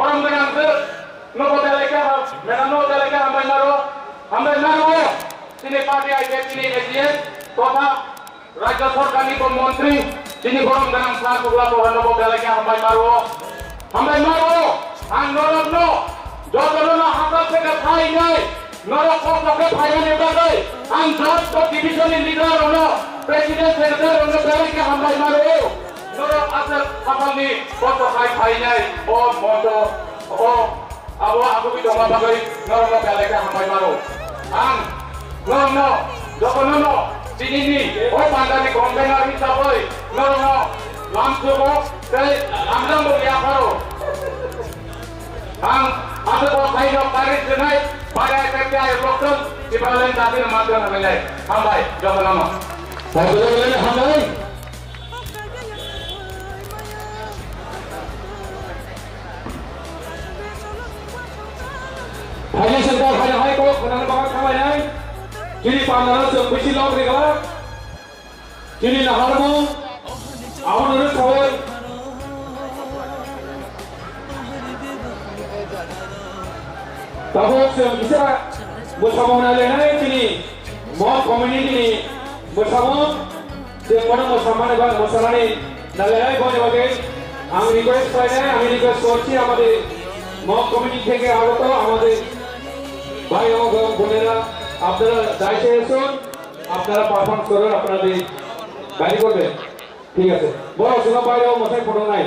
Orang dengan ke nopo delega dengan nopo delega hambai maro sini parti IPF sini AGS kota Raja Sorkani ko Menteri sini orang dengan pelaku nopo delega hambai maro anggoran no jodoh no hakal pega thai nai norok kok ke thai ne bagai angkat ko division leader no president secretary no delega hambai maro norok asal kapal ni foto thai nai oh moto oh aku bisa ngapain norok delega hambai maro ang no jodoh no sini ni oh pandai konvenar bisa boy norok langsung dari amdam boleh apa ang ada kok kayak tarik jenai pada efeknya ya dokter di balik tapi namanya namanya hambai jangan nama saya boleh hambai hanya sebentar hanya hai kok kenal banget kamai nai jadi pandangan sebisi log regala jadi naharmu awal dulu kawan Tapos bisa bersama nalai ini, mau community ini bersama dengan bersama dengan masalah ini nalai boleh bagai, kami request করছি আমাদের mau community থেকে আগত আমাদের ভাই ও বোনেরা আপনারা দায়িত্বে এসুন আপনারা পারফর্ম করুন আপনাদের বাইরে করবেন ঠিক আছে বড় শোনা বাইরেও মশাই ফটো নাই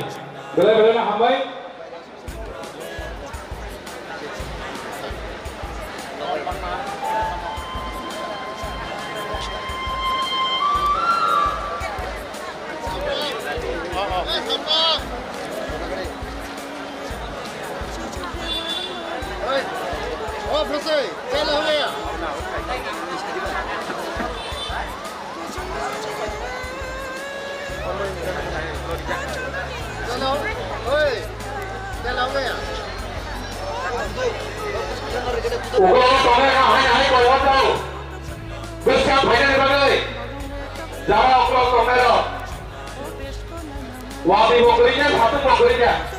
বেলা না হামবাই Wabi bokerinya satu bokerinya.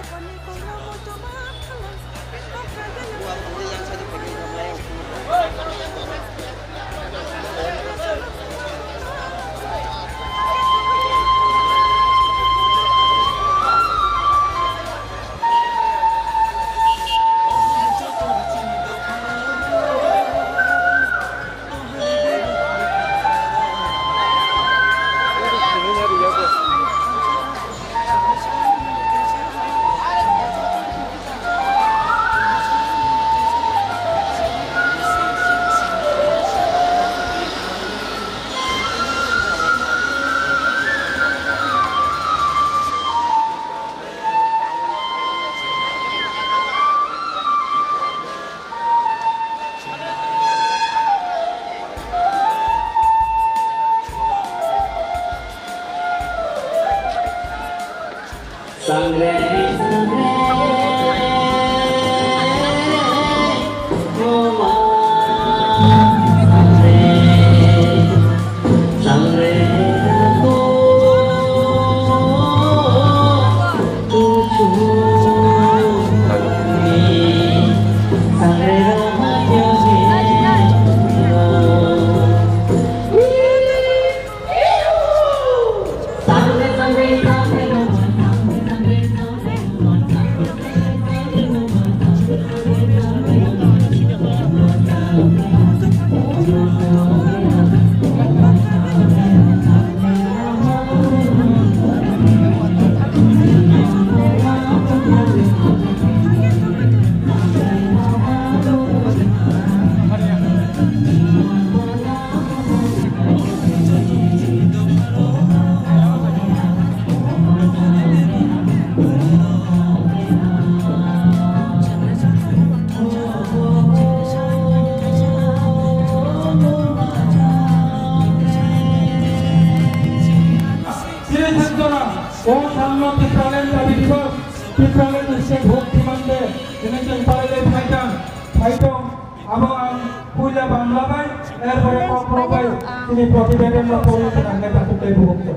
Ini protibedan laporan dengan data sudah dibuka.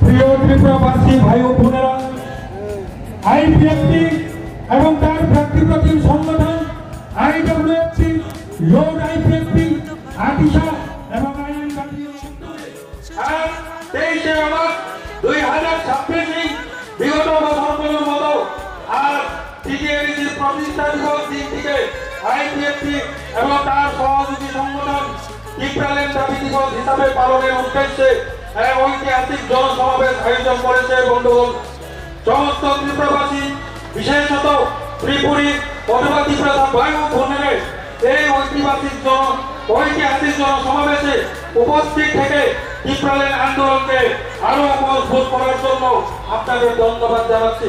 প্রিয় ত্রিপুরাবাসী ভাই ও বোনেরা, আইপিএফটি এবং তার ব্যক্তিগত সংগঠন আইডব্লিউএফটি, রোড আইপিএফটি, আদিশা এবং আইএনডব্লিউ 23শে আগস্ট 2026 বিগত বছরগুলোর মতো আর টিটিআইডিসির প্রতিষ্ঠা দিবস দিন থেকে আইপিএফটি এবং তার সহযোগী সংগঠন ত্রিপুরাল্যান্ড দাবি দিবস হিসাবে পালনের উদ্দেশ্যে এক ঐতিহাসিক জনসমাবেশ আয়োজন করেছে। বন্ধুগণ, সমস্ত ত্রিপুরাবাসী, বিশেষত ত্রিপুরী অথবা ত্রিপুরা ভাই ও বোনেরা এই ঐতিহাসিক জনসমাবেশে উপস্থিত থেকে ত্রিপুরাল্যান্ড আন্দোলনকে আরো মজবুত করার জন্য আপনাদের ধন্যবাদ জানাচ্ছি।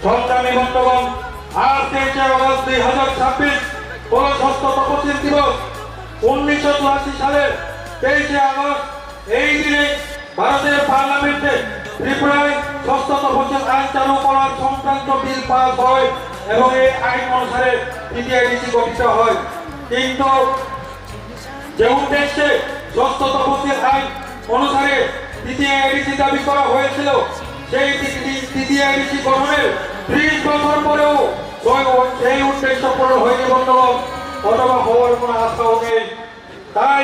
সংগ্রামী বন্ধুগণ, আজ 23শে আগস্ট 2026 ষষ্ঠ তপশিল দিবস। 1984 সালের 23শে আগস্ট এই দিনে ভারতের পার্লামেন্টে ত্রিপুরায় ষষ্ঠ তপশিল আইন চালু করার সংক্রান্ত বিল পাস হয় এবং এই আইন অনুসারে টিটিআইডিসি গঠিত হয়। কিন্তু যে উদ্দেশ্যে ষষ্ঠ তপশিল আইন অনুসারে টিটিআইডিসি দাবি করা হয়েছিল, সেই টিটিআইডিসি গঠনের 30 বছর পরেও সেই উদ্দেশ্য পূরণ হয়নি বন্ধুগণ, অথবা হওয়ার কোনো আশাও নেই। তাই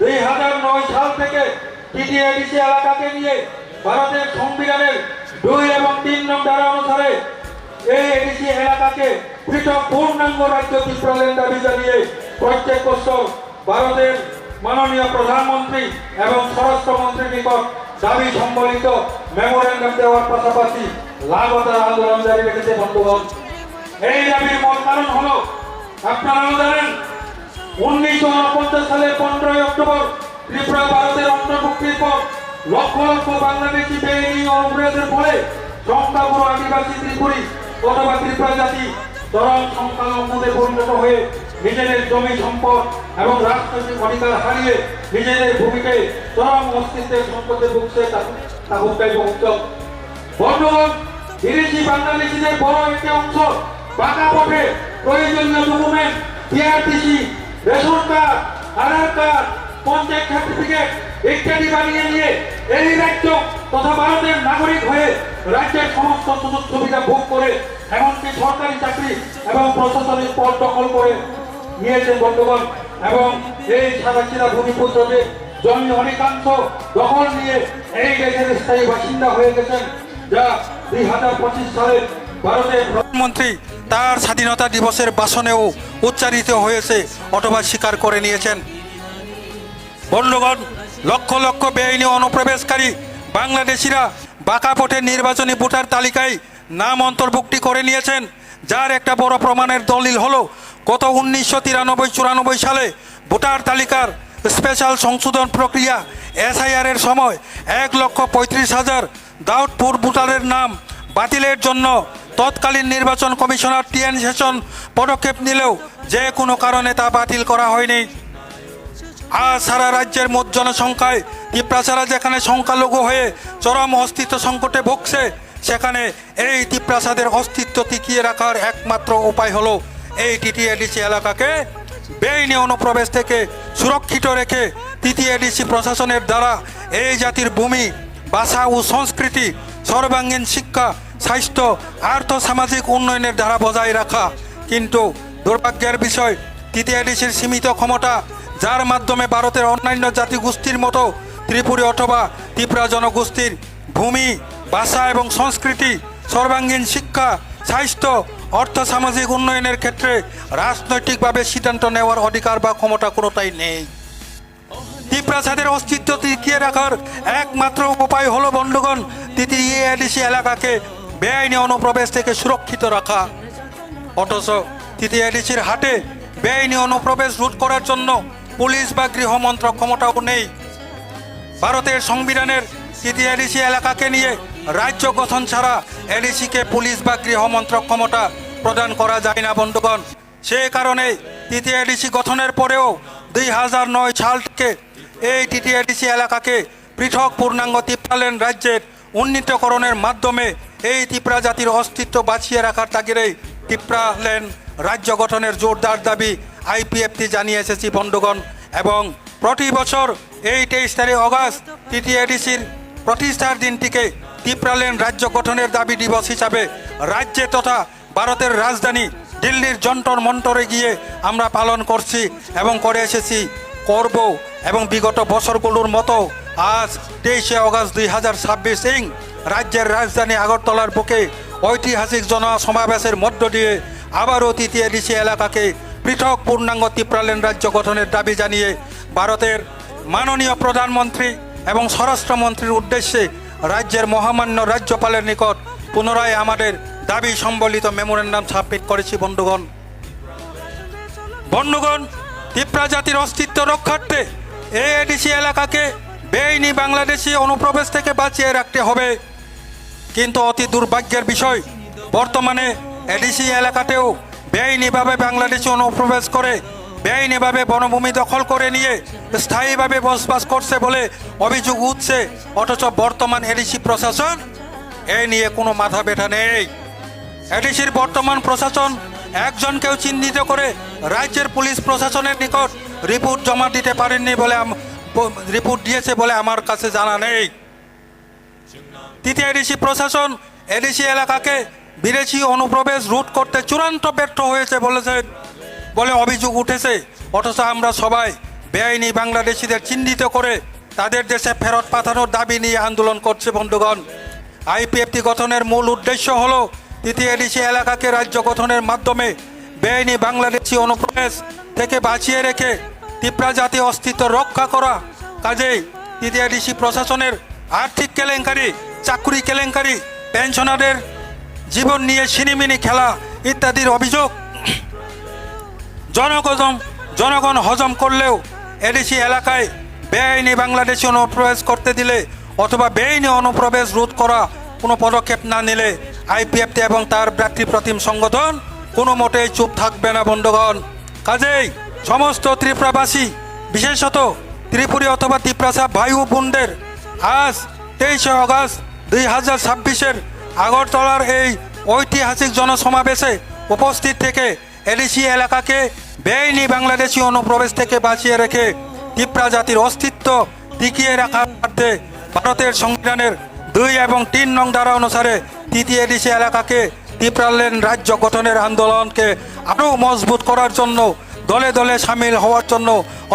2009 সাল থেকে টিটিআইডিসি এলাকাকে নিয়ে ভারতের সংবিধানের 2 এবং 3 নং ধারা অনুসারে এই এডিসি এলাকাকে পৃথক পূর্ণাঙ্গ রাজ্য ত্রিপুরাল্যান্ড দাবি জানিয়ে প্রত্যেক বছর ভারতের মাননীয় প্রধানমন্ত্রী এবং স্বরাষ্ট্রমন্ত্রীর নিকট দাবি সম্বলিত মেমোরেন্ডাম দেওয়ার পাশাপাশি লাগাতার আন্দোলন জারি রেখেছে বন্ধুগণ। এই দাবির মূল কারণ হলো, আপনারাও জানেন, 1949 সালের 15 অক্টোবর ত্রিপুরা ভারতের অন্তর্ভুক্তির পর লক্ষ লক্ষ বাংলাদেশি বেআইনি অনুপ্রবেশের ফলে সংখ্যাগুরু আদিবাসী ত্রিপুরী অথবা ত্রিপুরা জাতি চরম সংখ্যালঘুদের পরিণত হয়ে নিজেদের জমি সম্পদ এবং রাজনৈতিক অধিকার হারিয়ে নিজেদের ভূমিকে চরম অস্তিত্বের সংকটে ভুগছে। বন্ধুগণ, বিদেশি বাংলাদেশিদের বড় একটি অংশ বাঁকা পথে প্রয়োজনীয় ডকুমেন্ট, টিআরটিসি, রেশন কার্ড, আধার কার্ড, পঞ্চায়েত সার্টিফিকেট ইত্যাদি বানিয়ে নিয়ে এই রাজ্য তথা ভারতের নাগরিক হয়ে রাজ্যের সমস্ত সুযোগ সুবিধা ভোগ করে এমনকি সরকারি চাকরি এবং প্রশাসনিক পদ দখল করে নিয়েছেন বন্ধুগণ, এবং এই সাদাসিরা ভূমিপুত্রদের জমি অনেকাংশ দখল নিয়ে এই দেশের স্থায়ী বাসিন্দা হয়ে গেছেন, যা 2025 সালে ভারতের প্রধানমন্ত্রী তার স্বাধীনতা দিবসের ভাষণেও উচ্চারিত হয়েছে অথবা স্বীকার করে নিয়েছেন। বন্ধুগণ, লক্ষ লক্ষ বেআইনি অনুপ্রবেশকারী বাংলাদেশিরা বাঁকা পথে নির্বাচনী ভোটার তালিকায় নাম অন্তর্ভুক্তি করে নিয়েছেন, যার একটা বড় প্রমাণের দলিল হলো গত 1993-94 সালে ভোটার তালিকার স্পেশাল সংশোধন প্রক্রিয়া SIR এর সময় 1,35,000 দাউদপুর ভোটারের নাম বাতিলের জন্য তৎকালীন নির্বাচন কমিশনার TN সেশন পদক্ষেপ নিলেও যে কোনো কারণে তা বাতিল করা হয়নি। আজ সারা রাজ্যের মোট জনসংখ্যায় ত্রিপুরা ছাড়া যেখানে সংখ্যালঘু হয়ে চরম অস্তিত্ব সংকটে ভুগছে, সেখানে এই ত্রিপুরাসাদের অস্তিত্ব টিকিয়ে রাখার একমাত্র উপায় হলো এই টিটিআইডিসি এলাকাকে বেআইনি অনুপ্রবেশ থেকে সুরক্ষিত রেখে টিটিআইডিসি প্রশাসনের দ্বারা এই জাতির ভূমি, ভাষা ও সংস্কৃতি, সর্বাঙ্গীন শিক্ষা, স্বাস্থ্য, আর্থ সামাজিক উন্নয়নের ধারা বজায় রাখা। কিন্তু দুর্ভাগ্যের বিষয়, টিটিআইডিসির সীমিত ক্ষমতা, যার মাধ্যমে ভারতের অন্যান্য জাতিগোষ্ঠীর মতো ত্রিপুরী অথবা ত্রিপুরা জনগোষ্ঠীর ভূমি, ভাষা এবং সংস্কৃতি, সর্বাঙ্গীন শিক্ষা, স্বাস্থ্য, অর্থ সামাজিক উন্নয়নের ক্ষেত্রে রাজনৈতিকভাবে সিদ্ধান্ত নেওয়ার অধিকার বা ক্ষমতা কোনোটাই নেই। ত্রিপুরাসাদের অস্তিত্ব টিকিয়ে রাখার একমাত্র উপায় হলো বন্ধুগণ, টিটিআইডিসি এলাকাকে বেআইনি অনুপ্রবেশ থেকে সুরক্ষিত রাখা। অথচ টিটিআইডিসির হাতে বেআইনি অনুপ্রবেশ রোধ করার জন্য পুলিশ বা গৃহমন্ত্রক ক্ষমতাও নেই। ভারতের সংবিধানের টিটিআইডিসি এলাকাকে নিয়ে রাজ্য গঠন ছাড়া এডিসিকে পুলিশ বা গৃহমন্ত্রক ক্ষমতা প্রদান করা যায় না বন্ধুগণ। সেই কারণে টিটিআইডিসি গঠনের পরেও 2009 সাল থেকে এই টিটিআইডিসি এলাকাকে পৃথক পূর্ণাঙ্গ ত্রিপুরাল্যান্ড রাজ্যের উন্নীতকরণের মাধ্যমে এই ত্রিপুরা জাতির অস্তিত্ব বাঁচিয়ে রাখার তাগিদেই ত্রিপুরাল্যান্ড রাজ্য গঠনের জোরদার দাবি আইপিএফটি জানিয়ে এসেছি বন্ধুগণ। এবং প্রতি বছর এই 23 তারিখ অগস্ট তৃতীয় এডিসির প্রতিষ্ঠার দিনটিকে ত্রিপুরাল্যান্ড রাজ্য গঠনের দাবি দিবস হিসাবে রাজ্যে তথা ভারতের রাজধানী দিল্লির যন্তর মন্তরে গিয়ে আমরা পালন করছি এবং করে এসেছি, করব এবং বিগত বছরগুলোর মতো আজ 23শে অগস্ট 2026 রাজ্যের রাজধানী আগরতলার বুকে ঐতিহাসিক জনসমাবেশের মধ্য দিয়ে আবারও তৃতীয় এডিসি এলাকাকে পৃথক পূর্ণাঙ্গ ত্রিপুরাল্যান্ড রাজ্য গঠনের দাবি জানিয়ে ভারতের মাননীয় প্রধানমন্ত্রী এবং স্বরাষ্ট্রমন্ত্রীর উদ্দেশ্যে রাজ্যের মহামান্য রাজ্যপালের নিকট পুনরায় আমাদের দাবি সম্বলিত মেমোরেন্ডাম সাবমিট করেছি। বন্ধুগণ, ত্রিপুরা জাতির অস্তিত্ব রক্ষার্থে এই এডিসি এলাকাকে বেআইনি বাংলাদেশি অনুপ্রবেশ থেকে বাঁচিয়ে রাখতে হবে। কিন্তু অতি দুর্ভাগ্যের বিষয়, বর্তমানে এডিসি এলাকাতেও বেআইনিভাবে বাংলাদেশি অনুপ্রবেশ করে বেআইনিভাবে বনভূমি দখল করে নিয়ে স্থায়ীভাবে বসবাস করছে বলে অভিযোগ উঠছে, অথচ বর্তমান এডিসি প্রশাসন এই নিয়ে কোনো মাথা ব্যথা নেই। এডিসির বর্তমান প্রশাসন একজনকেও চিহ্নিত করে রাজ্যের পুলিশ প্রশাসনের নিকট রিপোর্ট জমা দিতে পারেননি বলে রিপোর্ট দিয়েছে বলে আমার কাছে জানা নেই। তৃতীয় এডিসি প্রশাসন এডিসি এলাকাকে বিদেশি অনুপ্রবেশ রুট করতে চূড়ান্ত ব্যর্থ হয়েছে বলে অভিযোগ উঠেছে, অথচ আমরা সবাই বেআইনি বাংলাদেশিদের চিহ্নিত করে তাদের দেশে ফেরত পাঠানোর দাবি নিয়ে আন্দোলন করছে। বন্ধুগণ, আইপিএফটি গঠনের মূল উদ্দেশ্য হল তৃতীয় এডিসি এলাকাকে রাজ্য গঠনের মাধ্যমে বেআইনি বাংলাদেশি অনুপ্রবেশ থেকে বাঁচিয়ে রেখে ত্রিপুরা জাতীয় অস্তিত্ব রক্ষা করা। কাজেই তৃতীয় এডিসি প্রশাসনের আর্থিক কেলেঙ্কারি, চাকরি কেলেঙ্কারি, পেনশনারদের জীবন নিয়ে ছিনিমিনি খেলা ইত্যাদির অভিযোগ জনগণ হজম করলেও এডিসি এলাকায় বেআইনি বাংলাদেশি অনুপ্রবেশ করতে দিলে অথবা বেআইনি অনুপ্রবেশ রোধ করা কোনো পদক্ষেপ না নিলে আইপিএফটি এবং তার ব্যক্তিপ্রতিম সংগঠন কোনো মোটেই চুপ থাকবে না। বন্ধুগণ, কাজেই সমস্ত ত্রিপুরাবাসী, বিশেষত ত্রিপুরী অথবা ত্রিপুরাসা ভাই ও বোনদের আজ 23শে অগস্ট 2026 আগরতলার এই ঐতিহাসিক জনসমাবেশে উপস্থিত থেকে এডিসি এলাকাকে বেআইনি বাংলাদেশি অনুপ্রবেশ থেকে বাঁচিয়ে রেখে ত্রিপুরা জাতির অস্তিত্ব টিকিয়ে রাখার মধ্যে ভারতের সংবিধানের 2 এবং 3 নং ধারা অনুসারে তৃতীয় এডিসি এলাকাকে ত্রিপুরাল্যান্ড রাজ্য গঠনের আন্দোলনকে আরও মজবুত করার জন্য দলে দলে সামিল হওয়ার জন্য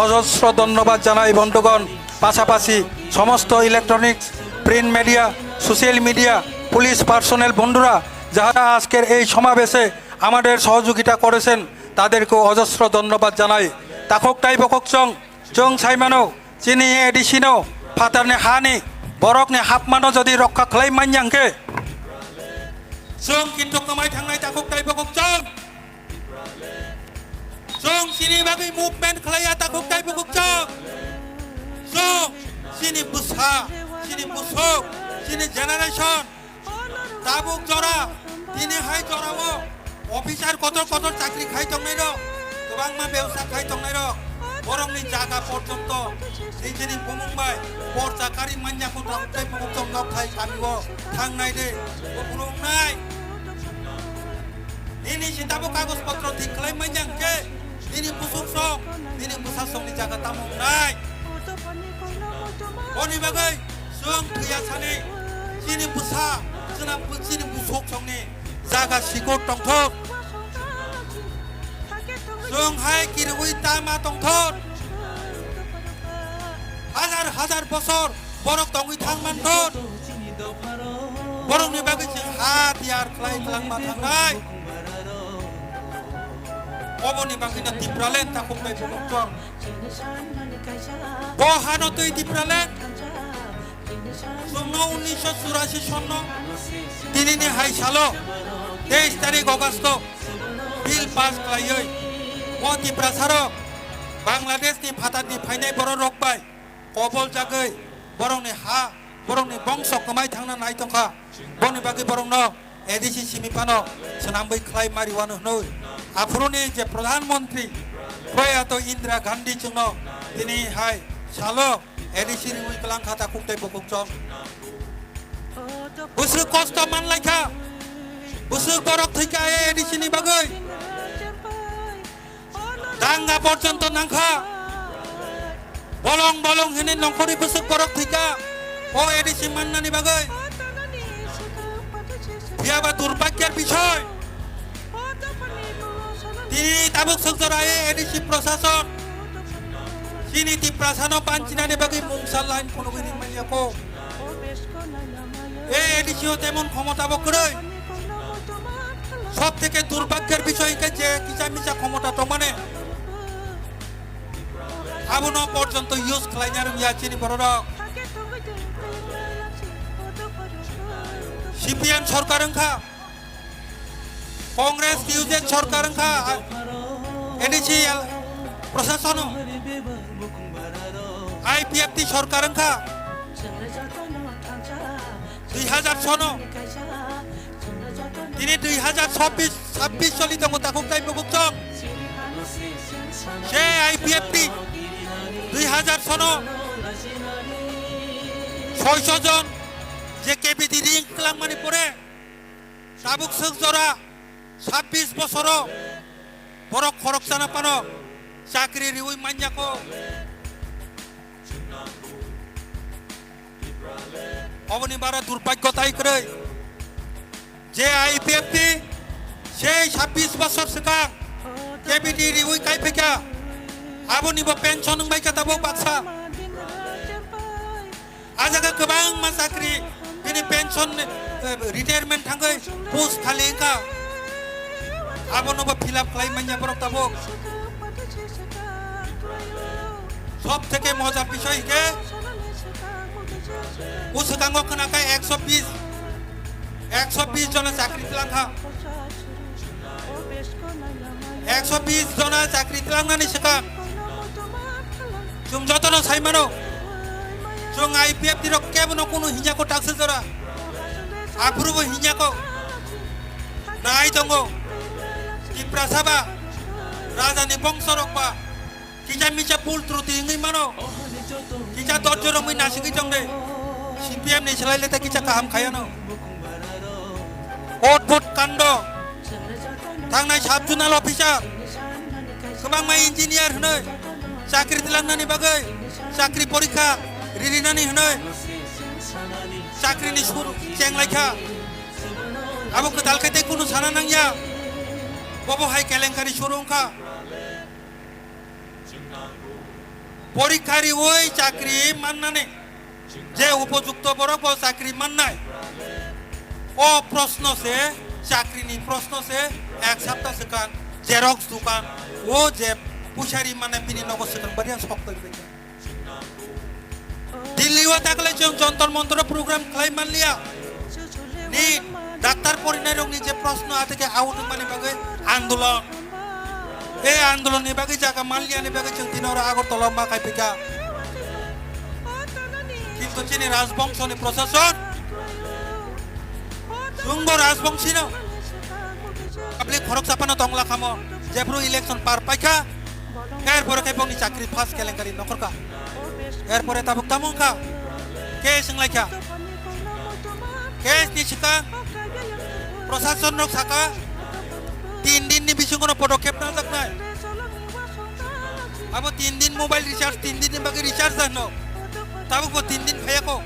অজস্র ধন্যবাদ জানাই। বন্ধুগণ, পাশাপাশি সমস্ত electronics, print media, social media, police personnel বন্ধুরা যারা আজকের এই সমাবেশে আমাদের সহযোগিতা করেছেন তাদেরকেও অজস্র ধন্যবাদ জানাই। তাকক বকক চং সাইমানো চিনি এডিসিনো ফাতারনে হানি বরকনে হাফমানো যদি রক্ষা খাই মানয়াংকে जों किन्तु कमाय थांनाय ताकुक बকক जों सिनि बागै मुभमेन्ट खालाया ताकुक बকক जों सिनि बुसा सिनि बुसुक सिनि जेनारेशन ताबुक जरा दिनै हाय जरावो अफिसार कत चाकरि खाय थांनाय दं गोबां मा बेवसा खाय थांनाय दं बरंनि जागा पर्यन्त निजेनि बुंबाय बरजाकारि मान्याखौ थांनाय बকক नक थाय सानिवो थांनाय दे बुंनाय ini sitabu kagus patro diklaim manjangke ini busuk sok ini busuk sok di jaga tamu naik oni bagai sung biasane sini busak senang sini busuk sok ni jaga sikut tongthot sung hai kirui tama tongthot hajar bosor borok tongui thangman thot borok ni bagai sing hatiar klai kelang mathangai Oboni bakina Tripuraland তাকুক নাই বকক বহানো তুই ত্রিপুরাল্যান্ড সন্ন 1984 সন্ন দিনে high সালো 23 তারিখ August bill pass খাইयै ও ত্রিপুরা সারো বাংলাদেশনি ফাতানি ফাইনাই বড় রকবাই কবল জাগৈ বরংনি হা বরংनि বংশ কমাই थांना नाय तंखा बनि बागै बरंनो एडिसि सिमिपानो सनामबै खाय मारिवानो हनै आफुरनि जे प्रधानमंत्री प्रयात इंदिरा गांधी जोंनो दिनै हाय सालो एडिसि नि कलां खाता कुंтай बকক जं बुसु कष्ट मानलायखा बुसु बरक थैखा एडिसि नि बागै दांगा पर्यन्त नांखा bolong bolong hini nongkori besuk borok tiga oh edisi mannani bagai biaba durbagyar বিষয় তিনি tabuk sengsorai edisi prosason sini ti prasano pancinani bagai mungsal lain kono gini manyako edisio তেমন ক্ষমতা বকরই সব থেকে দুর্ভাগ্যের বিষয় যে কিচামিচা ক্ষমতা তো মানে আবনো পর্যন্ত ইউজ খালাইনার মিয়াচিনি বড়রা সিপিএম সরকার ওংখা কংগ্রেস ইউজেন সরকার ওংখা এডিসি প্রশাসন আইপিএফটি সরকার ওংখা 2000 তিনি 2026 চলিত মোতাকুকাই মুকুকচং সে আইপিএফটি 2000 সন 600 জন যে কেবিটি রিং ক্লাংমানি পরে তাবুক সজরা 26 বছর বড় খরক জানা পানো চাকরি রিউই মানজাকো অবনি বারা দুর্ভাগ্যতাই করে যে আইপিএফটি সেই 26 বছর সিগাং কেবিটি রিউই কাইফেকা আবনিবো পেনশন বাইকা তাবো বাক্সা আজাga गोबां मा साख्रि दिनै पेन्सन रिटायारमेन्ट थांगै पोस्ट खालि ओंखा आबनबो फिलआप खालायमान्या बरक ताबो সব থেকে মজার বিষয় কে উসকাঙ্গ খনাকা 120 জন চাকরি তিলাংখা 120 জন চাকরি তিলাংনানি সেকা जों যতন সাইমানো जों आईपीएफ दिरो केबनो कोनो हिंजाको टाक्स जरा आफुरबो हिंजाको नाय दंगो तिप्रासाबा राजानि बंशरकबा किजा मिचा पुल त्रुति इंगै मानो किजा दर्जरो मै नासिगै दंदे सीपीएम नि सलायलेता किजा काहाम खायानो अद्भुत काण्ड थांनाय साब जुनाल अफिसार गोबां मा इन्जिनियार होनो चाकरि दिलांनानि बागै चाकरि परीक्षा रिरिनानि होनो चाकरिनि सुर चेंलायखा आबो कदालखायते कुनु साना नांया बबो हाय केलेंकारि सुरंखा परीक्षारि ओई चाकरि माननानै जे उपयुक्त बरक चाकरि माननाय ओ प्रश्न से चाकरिनि प्रश्न से एक सप्ताह सिगां जेरक्स दुकान ओ जे पुशारि माने बिनि नगद सिगां बारिया सक्तै दिल्लीवा थाकले जों जन्तर मन्तर प्रग्राम खालायमान लिया नि डाक्तार परिनाय रंनि जे प्रश्न आथेके आवदों माने बागै आन्दोलन ए आन्दोलननि बागै जागा मानलियानि बागै जों दिनहर आगरतला मा कायफिका किन्तु चिनि राजबंशनि प्रशासन जोंबो राजबंशीनो आपले खरक सापानो तंगला खामो जेब्रु इलेक्शन पार पाइखा एरपरे कायबंनि चाकरि फास केलेंकारि नखरका एरपरे ताबुक तामुंखा केस संलायखा केस निसिका प्रशासन रक साका 3 दिननि बिसंगनो पदक्षेप नाजाकनाय आबो 3 दिन मोबाइल रिचार्ज 3 दिननि बागै रिचार्ज जानो ताबुक 3 दिन फायाको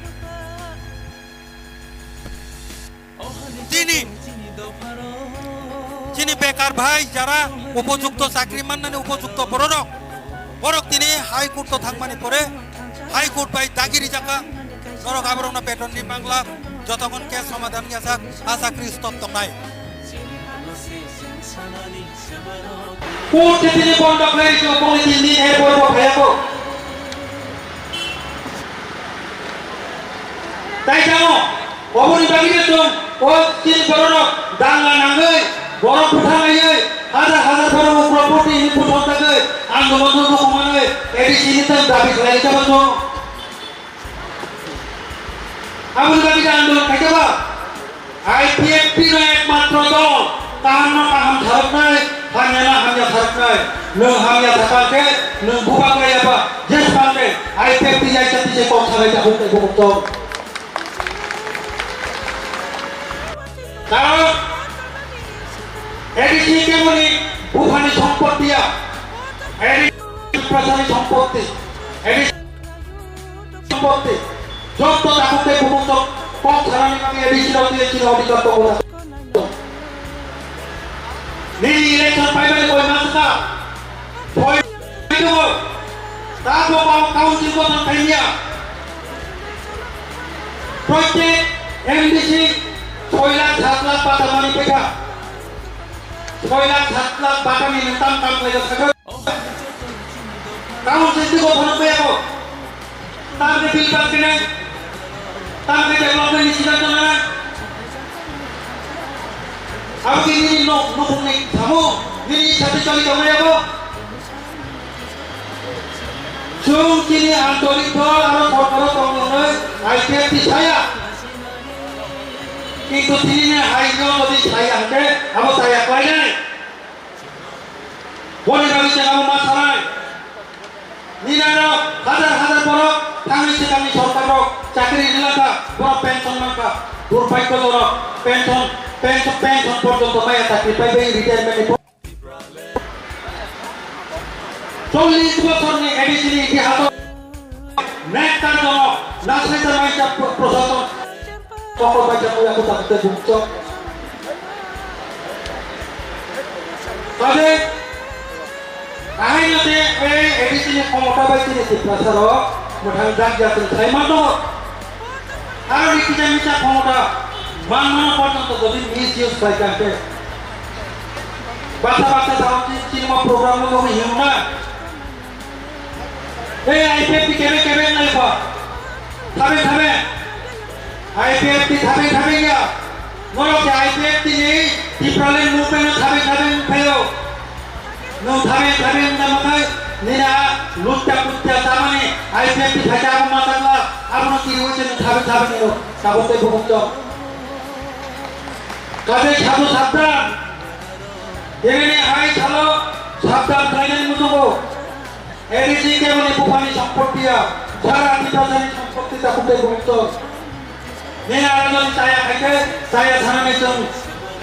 चिनी बेकार भाई যারা উপযুক্ত চাকরি মাননাनै উপযুক্ত বড়ক তিনি হাইকোর্ট তো থাকমানি পরে হাইকোর্ট বাই দাগিরি জাকা সরক আবরণ বেতননি বাংলা যতক্ষণ কেস সমাধান গেছে আশাকরি স্তব্ধ নাই কোর্টে তিনি বন্ধ করেছিল পরে 3 দিন এরপর ভাইয়াকো তাই জানো অবনি বাগিরে তো ও তিন বড় দাঙ্গা নাঙ্গৈ বড় পুঠানাयै হাজার হাজার বড় প্রপার্টি ইনপুট হতাকে আন্দোলন কমানো এডিসি নিতে দাবি করে যাবো আবুল বাগিরে আন্দোলন খাইবা আইপিএফটি র একমাত্র দল তাহানো কাহাম ধারক নাই হামিয়া হামিয়া ধারক নাই নং হামিয়া থাকাকে নং বুবা গায়াবা জেস পাবে আইপিএফটি যাইতে যে কথা হইতা হতে বক্ত কারণ এডিসি কেবলই ভূখানি সম্পত্তি এডিসি প্রশাসনিক সম্পত্তি এডিসি সম্পত্তি যত তাকুতে সমস্ত কম ছাড়ানি আমি এডিশনাল দিয়েছিল অধিকার তো বলা নি ইলেকশন পাইবে কই মাসকা ভয় দিব তারপর কাউন্সিল গঠন খাইয়া প্রত্যেক এমডিসি 6 লাখ 7 লাখ বাটা মানি পেখা 6 লাখ 7 লাখ বাটা নি তাম তাম লাগে থাকে কাউন্সিল গঠন পেয়ে তারপরে বিল পাস কিনে তারপরে ডেভেলপমেন্ট সিদ্ধান্ত নেয় আপনি নিনি নতুন নেই থামো নিনি সাথে চলে কেমন যাবো তিনি আন্তরিক দল আরো সরকার কর্মী আইপিএফটি ছায়া কিন্তু তিনি হাইজন যদি ছায়া হাতে আমার ছায়া পাই নাই বলে গাড়িতে আমার মা ছাড়াই নিরার হাজার হাজার বড় থামিছে আমি সরকার চাকরি এলাকা বড় পেনশন মাকা দুর্ভাগ্যজনক পেনশন পেনশন পেনশন পর্যন্ত পাইয়া চাকরি পাইবে রিটায়ারমেন্ট 40 বছর নিয়ে এডিসির ইতিহাস নেতার জন্য রাজনীতির মাইটা প্রশাসন সকল মাইটা পুরা করতে ভুক্ত তবে আইনতে এই এডিসির ক্ষমতা পাইছে প্রচার মোটামুটি যাক যাতে তাই মানো আর লিখিত মিটা ক্ষমতা মানমানো পর্যন্ত যদি মিস ইউজ পাই কাকে বাচ্চা বাচ্চা সিনেমা প্রোগ্রাম আমি হিউ না এই আইপিএফটি কেবে কেবে নাই পা থামে থামে আইপিএফটি থামে থামে গিয়া নরকে আইপিএফটি নেই ত্রিপুরালে নুপে না থামে থামে ফেলো নো থামে থামে না মাথায় নিরা লুটটা কুটটা তামানে আইপিএফটি থাকা আমার মাথাগুলা আপনার কি হয়েছে থামে থামে নিল সাবতে ভুক্ত কাজে সাধু সাবধান এখানে আই ছালো সাবধান ট্রেনের মতো এডিসি কেবল উপপানি সম্পত্তিয়া সারা বিভাজনী সম্পত্তি তাকুতে ভুক্ত নেনা আয়োজন ছায়া খাইতে ছায়া ছাড়ানো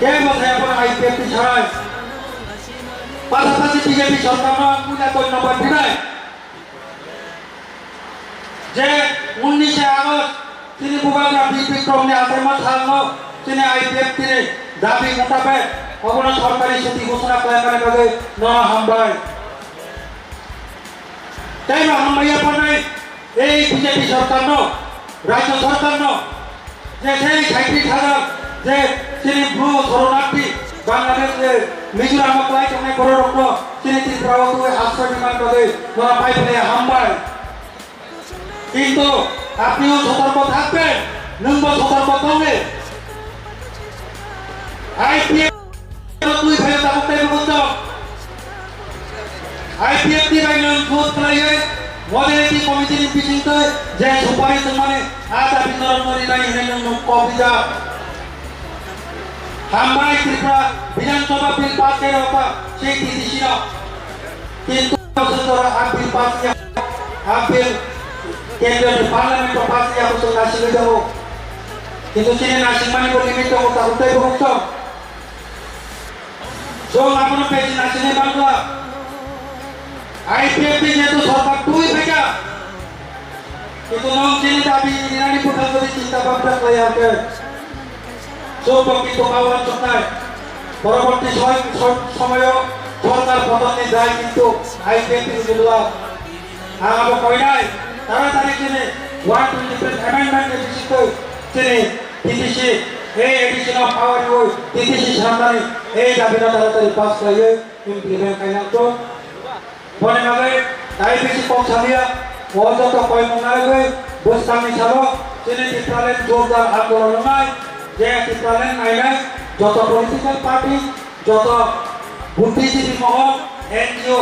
কেবল এখন আইপিএফটি ছাড়ায় পাশাপাশি বিজেপি সরকার পূজা ধন্যবাদ দিনাই যে 19 আগস্ট তিনি বুবাগ্রা বিক্রম নিয়ে আতেমা ছাড়লো তিনি আইপিএফটি দাবি মোতাবেক অবনা সরকারি ছুটি ঘোষণা করে কাজে নয়া হামবায় তাই না হামাইয়া পানাই এই বিজেপি সরকার রাজ্য সরকার যে সেই 37,000 যে তিনি ভ্রু শরণার্থী বাংলাদেশে মিজোরাম প্রায় কেমন করে রক্ত তিনি ত্রিপুরাকে আশ্রয় নির্মাণ করে ওরা পাই ফেলে হামবায় কিন্তু আপনিও সতর্ক থাকবেন নম্বর সতর্ক করবে আইপিএফ তুই ফেলে তাকে বলছো আইপিএফটি বাইন ভোট করাইয়ে মডেলিটি কমিটির বিচিন্তে যে সুপারিশ মানে আদা বিতরণ করি নাই হেন কবিতা হামবাই ত্রিপুরা বিধানসভা বিল পাস করে ওটা সেই দিদিছিল কিন্তু সরকার বিল পাস বিল কেন্দ্রীয় পার্লামেন্ট পাস কিয়া বসে নাসিলে যাব কিন্তু তিনি নাসিক মানে লিমিট কথা উঠে বলছো जो आपने पेज नाचने बांग्ला आईपीएफटी যেহেতু সরকার দুই ভেগা কিন্তু নং চিনি দাবি নিরানি পুঠাল করে চিন্তা ভাবনা করে আছে সব কিন্তু পাওয়ার সরকার পরবর্তী সময় সরকার পতনের দায় কিন্তু আইপিএফটি যেগুলো আগামী কই নাই তাড়াতাড়ি চিনে 120 অ্যামেন্ডমেন্ট এসেছিল চিনে টিটিসি এই edition of power you TTC সামনে এই দাবিটা তাড়াতাড়ি পাস করিয়ে ইমপ্লিমেন্ট করা তো বনে মানে তাই বেশি কম ছাড়িয়া ও যত কয় মনে বসকামি ছাড়ো চিনি ত্রিপুরালেন জোরদার আন্দোলন নাই যে ত্রিপুরালেন নাই নাই যত পলিটিক্যাল পার্টি যত বুদ্ধিজীবী মহল এনজিও